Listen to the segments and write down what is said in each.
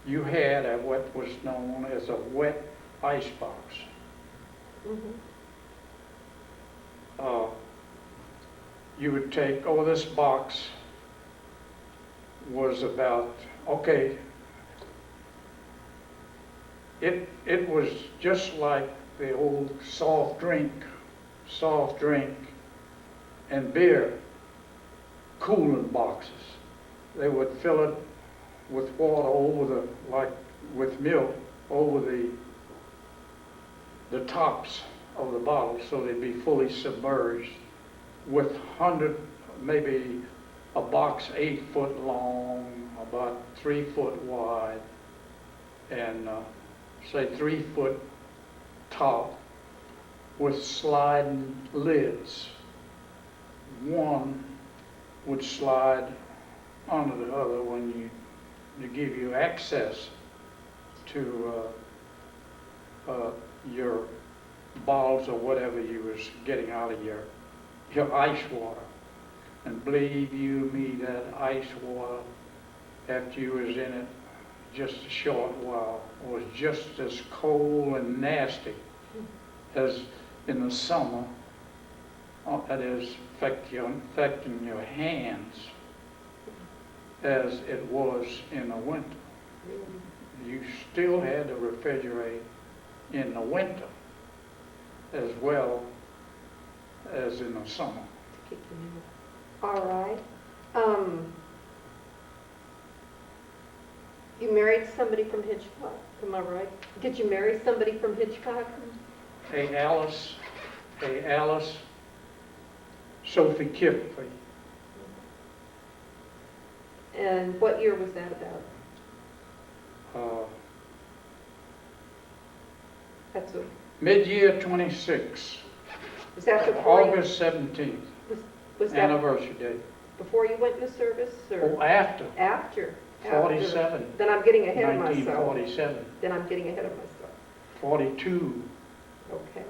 you had what was known as a wet ice box. Mhm. Uh, you would take, this box was about, okay, it was just like the old soft drink and beer cooling boxes. They would fill it with water like with milk over the tops of the bottle, so they'd be fully submerged with 100, maybe a box 8 foot long, about 3 foot wide, and say 3 foot top, with sliding lids. One would slide onto the other to give you access to your bottles or whatever you was getting out of your ice water. And believe you me, that ice water, after you was in it just a short while, was just as cold and nasty as in the summer. That is affecting your hands as it was in the winter. You still had to refrigerate in the winter as well as in the summer. All right. You married somebody from Hitchcock, am I right? Did you marry somebody from Hitchcock? Hey Alice, Sophie Kipling. And what year was that about? That's a, Mid-year 26, was that before August 17th, was that anniversary date. before you went in the service, or Oh, after, after? 47, Then I'm getting ahead of myself. 1947. Then I'm getting ahead of myself. 42 Okay.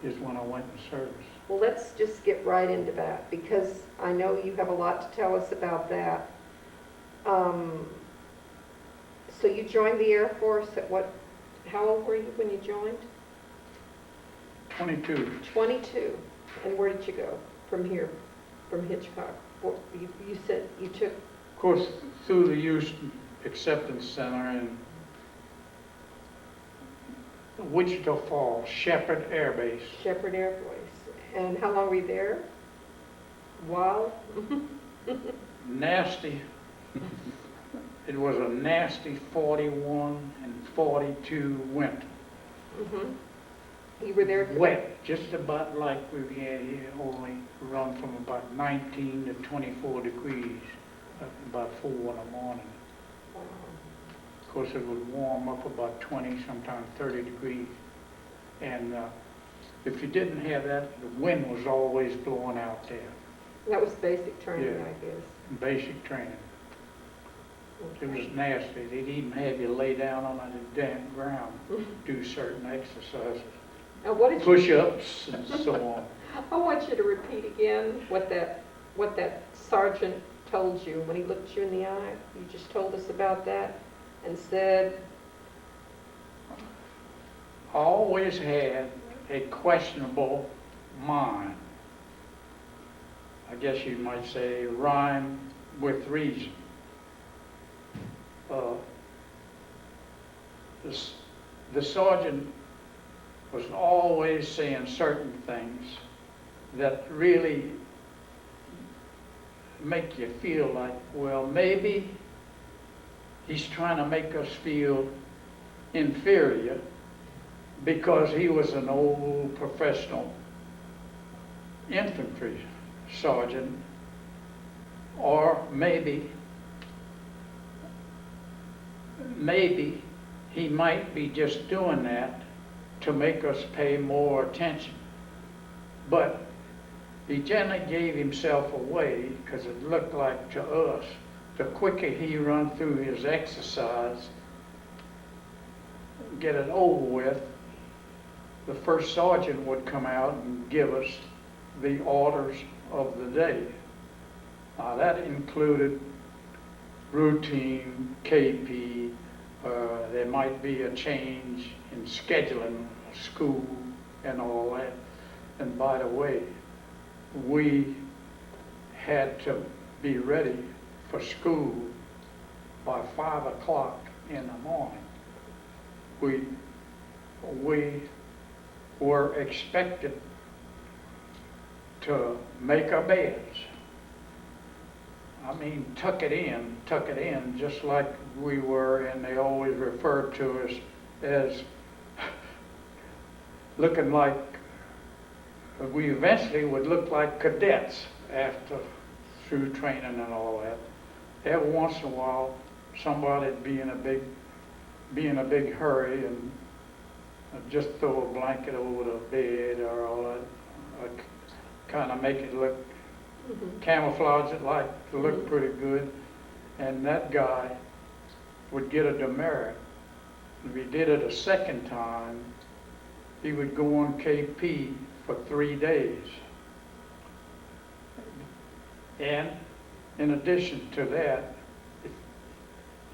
is when I went in service. Well, let's just get right into that, because I know you have a lot to tell us about that. So you joined the Air Force at what, how old were you when you joined? 22. 22. And where did you go from here, from Hitchcock? You said you took... Of course, through the Youth Acceptance Center in Wichita Falls, Shepherd Air Base. Shepherd Air Force. And how long were you there? A while? Nasty. It was a nasty 41 and 42 winter. Mm-hmm. You were there? Wet, just about like we've had here, only run from about 19 to 24 degrees, about 4 in the morning. Wow. Of course, it would warm up about 20, sometimes 30 degrees. And if you didn't have that, the wind was always blowing out there. That was basic training, Yeah. I guess. Basic training. Okay. It was nasty. They'd even have you lay down on the damp ground, do certain exercises, Now, what did push-ups and so on. I want you to repeat again what that sergeant told you when he looked you in the eye. You just told us about that and said, I always had a questionable mind. I guess you might say rhyme with reason. The sergeant was always saying certain things that really make you feel like, well, maybe he's trying to make us feel inferior because he was an old professional infantry sergeant, or maybe he might be just doing that to make us pay more attention. But he generally gave himself away because it looked like to us, the quicker he run through his exercise, get it over with, the first sergeant would come out and give us the orders of the day. Now that included routine KP. There might be a change in scheduling school and all that. And by the way, we had to be ready for school by 5 o'clock in the morning. We were expected to make our beds. I mean, tuck it in, just like we were, and they always referred to us as looking like, we eventually would look like cadets after through training and all that. Every once in a while, somebody'd be in a big hurry and just throw a blanket over the bed or all that, kind of make it look, camouflage it like to look pretty good. And that guy would get a demerit. If he did it a second time, he would go on KP for 3 days. And in addition to that,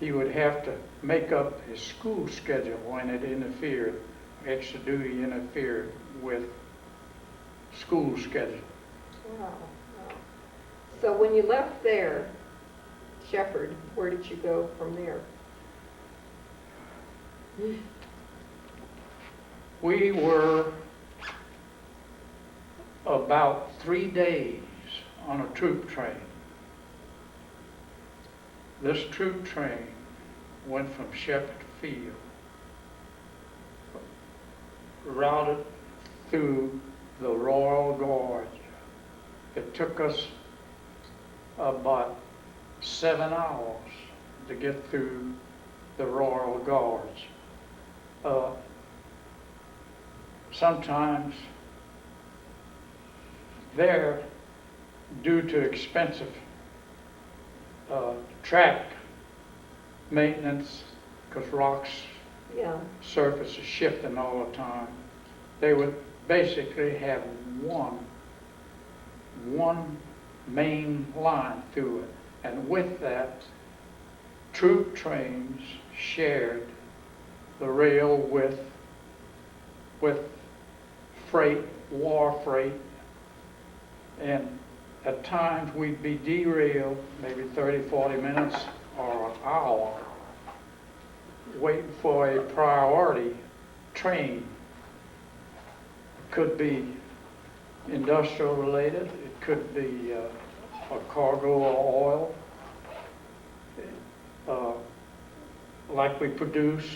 he would have to make up his school schedule when it interfered, extra duty interfered with school schedule. Wow. Wow. So when you left there, Shepherd, where did you go from there? We were about 3 days on a troop train. This troop train went from Shepherd Field, routed through the Royal Gorge. It took us about 7 hours to get through the Royal Gorge. Sometimes there, due to expensive track maintenance, because rocks surface is shifting all the time, they would basically have one main line through it. And with that, troop trains shared the rail with freight, war freight, and at times we'd be derailed maybe 30, 40 minutes or an hour waiting for a priority train. It could be industrial related, it could be a cargo of oil, like we produce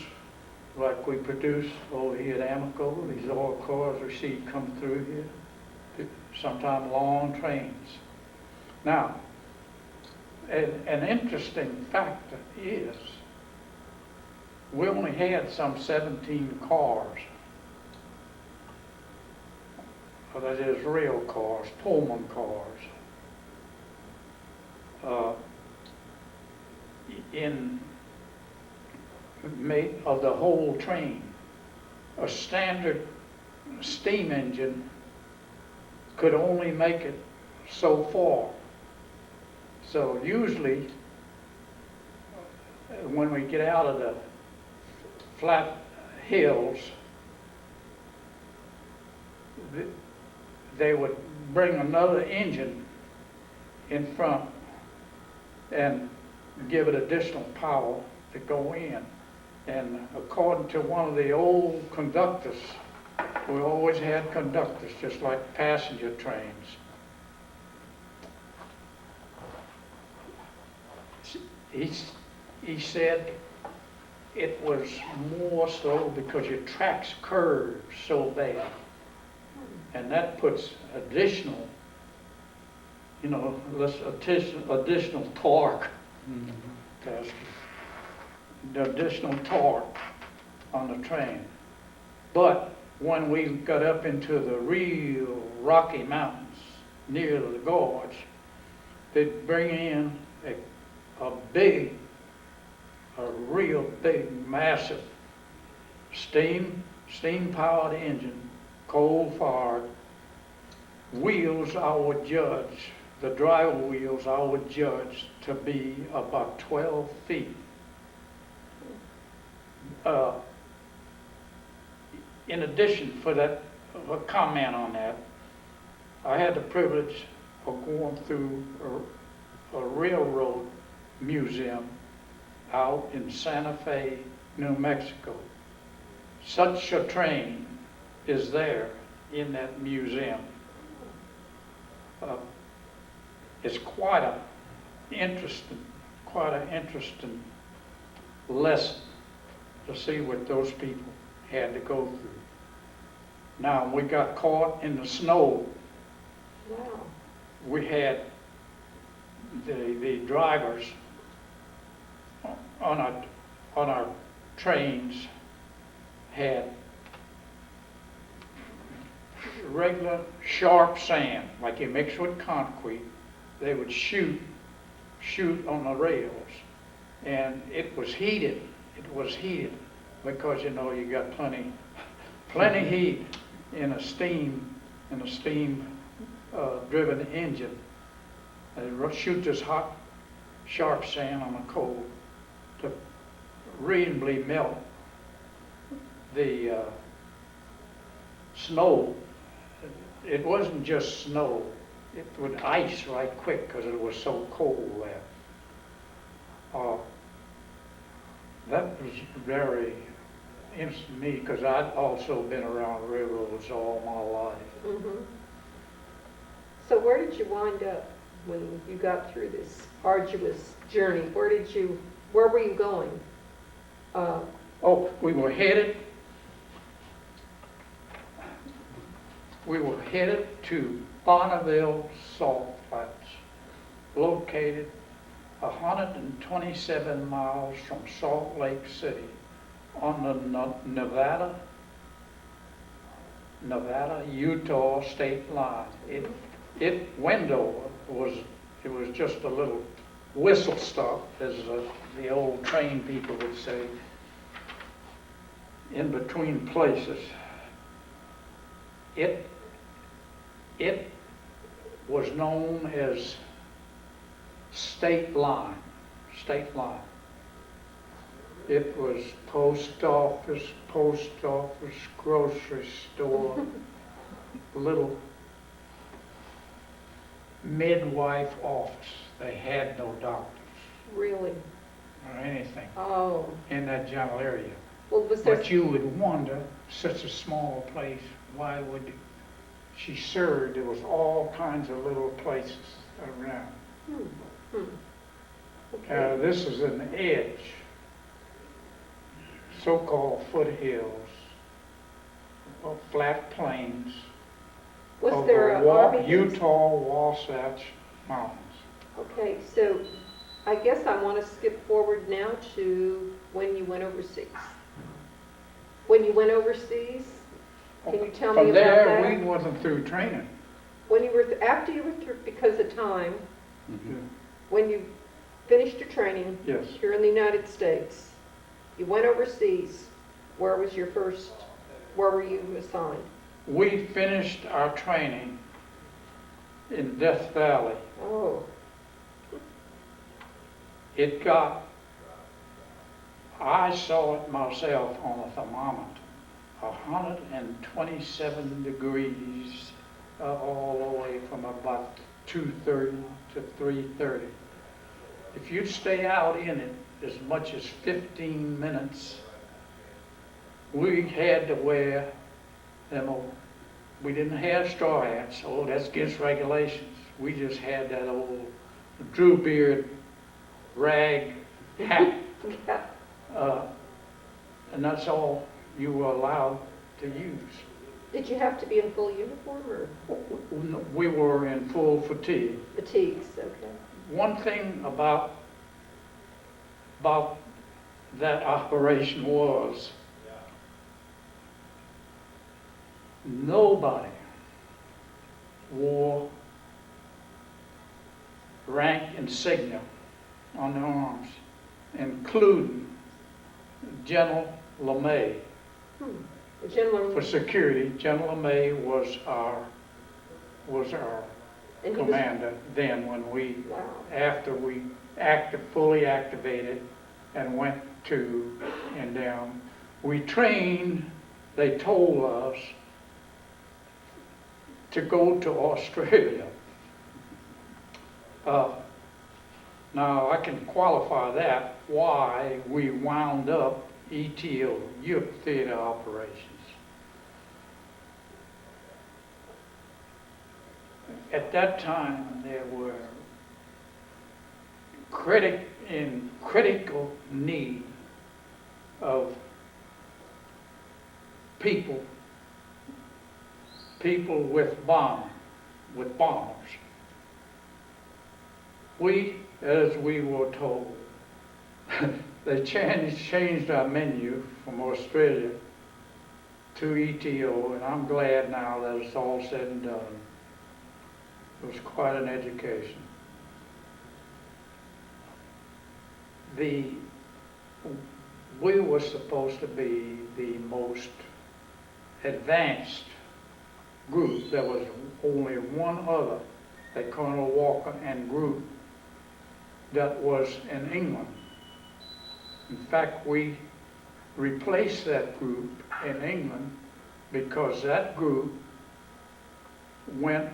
over here at Amoco. These oil cars we see come through here, sometimes long trains. Now, an interesting factor is we only had some 17 cars. That is rail cars, Pullman cars. In made of the whole train. A standard steam engine could only make it so far. So usually when we get out of the flat hills, they would bring another engine in front and give it additional power to go in. And according to one of the old conductors, we always had conductors, just like passenger trains. He said it was more so because your tracks curved so bad. And that puts additional, additional torque. The additional torque on the train. But when we got up into the real Rocky Mountains near the gorge, they'd bring in a real big, massive steam-powered engine, coal-fired. Wheels, I would judge, the driver wheels I would judge to be about 12 feet. In addition, for that, a comment on that, I had the privilege of going through a railroad museum out in Santa Fe, New Mexico. Such a train is there in that museum. It's quite an interesting lesson to see what those people had to go through. Now, we got caught in the snow. Wow. We had the drivers on our trains had regular sharp sand, like you mix with concrete. They would shoot on the rails, and it was heated. It was heated because you know you got plenty heat in a steam driven engine. They shoot this hot, sharp sand on the coal to reasonably melt the snow. It wasn't just snow. It would ice right quick because it was so cold there. That was very interesting to me because I'd also been around railroads all my life. Mm-hmm. So where did you wind up when you got through this arduous journey? Where were you going? We were headed to Bonneville Salt Flats, located 127 miles from Salt Lake City on the Nevada-Utah state line. Wendover was just a little whistle stop, as the old train people would say, in between places. It was known as state line. It was post office, grocery store, little midwife office. They had no doctors. Really? Or anything. Oh. In that general area. Well, was there... But you would wonder, such a small place, why would she served? There was all kinds of little places around. Okay. This is an edge, so-called foothills, of flat plains. Was there an army? Utah Wasatch Mountains. Okay, so I guess I want to skip forward now to when you went overseas. When you went overseas, can you tell me about that? From there, we wasn't through training. When you were, after you were through, because of time, when you finished your training Yes. here in the United States, you went overseas, where were you assigned? We finished our training in Death Valley. Oh. I saw it myself on a thermometer, 127 degrees all the way from about 2:30 to 3:30. If you'd stay out in it as much as 15 minutes, we had to wear them. We didn't have straw hats, so that's against regulations. We just had that old Drew Beard rag hat. And that's all you were allowed to use. Did you have to be in full uniform or? We were in full fatigue. Fatigues, okay. One thing about that operation was nobody wore rank insignia on their arms, including General LeMay. The general... For security, General LeMay was our And he was, commander then when wow. after we fully activated and went to and down. We trained, they told us, to go to Australia. Now, I can qualify that, why we wound up ETO, Youth Theater Operations. At that time, there were in critical need of people with bombers. We, as we were told, they changed our menu from Australia to ETO, and I'm glad now that it's all said and done. It was quite an education. We were supposed to be the most advanced group. There was only one other, that Colonel Walker and group, that was in England. In fact, we replaced that group in England because that group went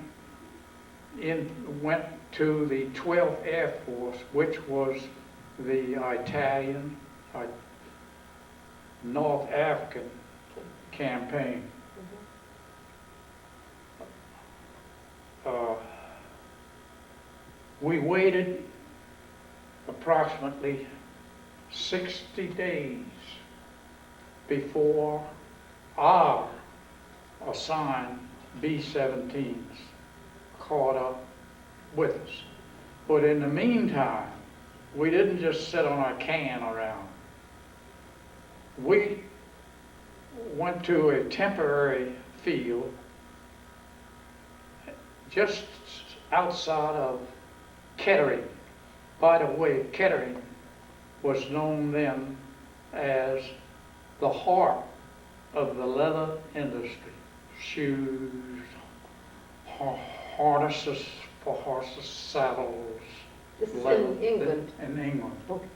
to the 12th Air Force, which was the Italian, North African campaign. We waited approximately 60 days before our assigned B-17s caught up with us. But in the meantime, we didn't just sit on our can around. We went to a temporary field just outside of Kettering. By the way, Kettering was known then as the heart of the leather industry. Shoes, harnesses for horses, saddles. This is leather, in England. In England. Okay.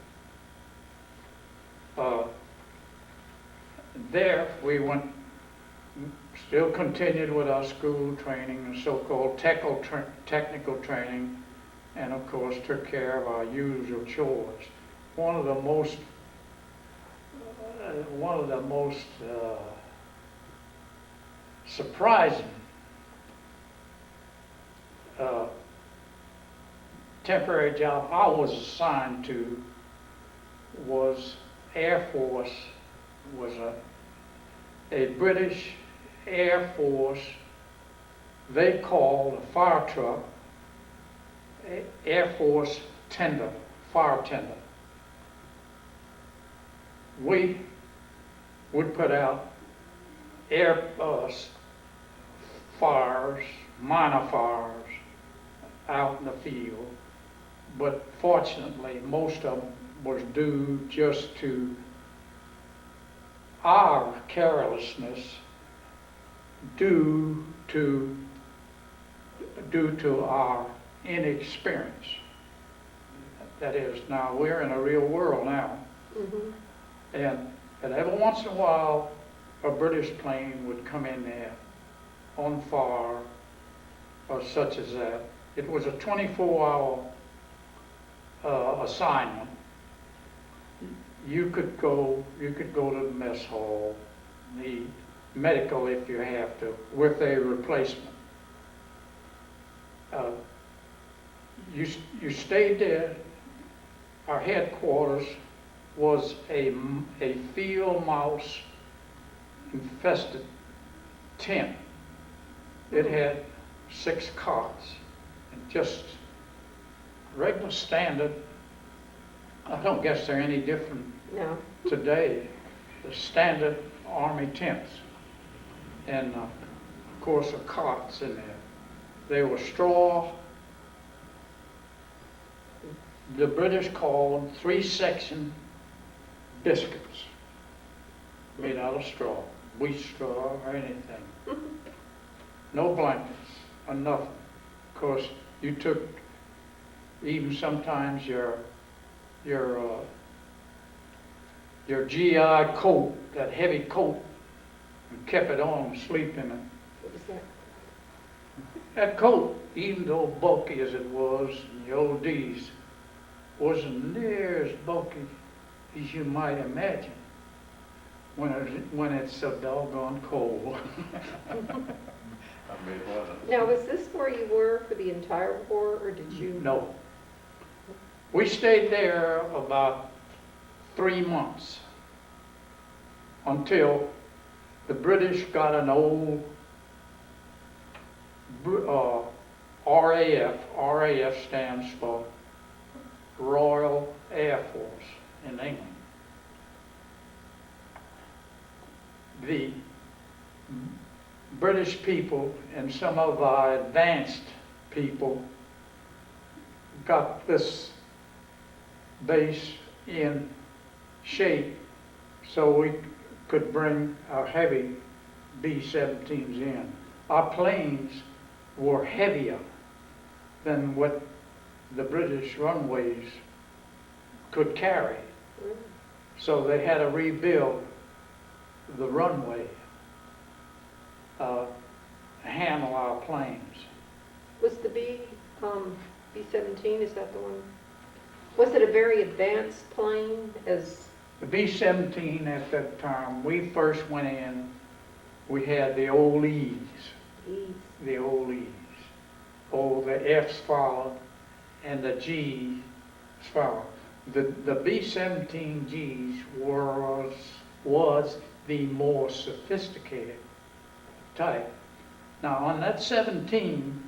There we went, still continued with our school training and so-called technical training, and of course took care of our usual chores. One of the most surprising temporary job I was assigned to was Air Force, was a British Air Force, they called a fire truck Air Force tender, fire tender. We would put out fires, minor fires out in the field, but fortunately most of them was due just to our carelessness, due to our inexperience. That is, now we're in a real world now. Mm-hmm. And every once in a while, a British plane would come in there on fire or such as that. It was a 24-hour assignment. You could go to the mess hall, the medical if you have to, with a replacement. You stayed there. Our headquarters was a field mouse infested tent. It had 6 cots, and just regular standard. I don't guess they're any different No. today. The standard Army tents, and of course the cots in there. They were straw. The British called them 3-section biscuits made out of straw, wheat straw or anything. No blankets or nothing. Of course, you took even sometimes your GI coat, that heavy coat, and kept it on, sleep in it. What was that? That coat, even though bulky as it was in the old days, wasn't near as bulky as you might imagine when it's so doggone cold. Now, was this where you were for the entire war, or did you? No. We stayed there about 3 months until the British got an old RAF. RAF stands for Royal Air Force in England. The British people and some of our advanced people got this base in shape so we could bring our heavy B-17s in. Our planes were heavier than what the British runways could carry. So they had to rebuild the runway, handle our planes. Was the B-17, is that the one? Was it a very advanced plane as? The B-17 at that time, we first went in, we had the old E's. The old E's. Oh, the F's followed and the G's followed. The B-17Gs was the more sophisticated type. Now on that 17,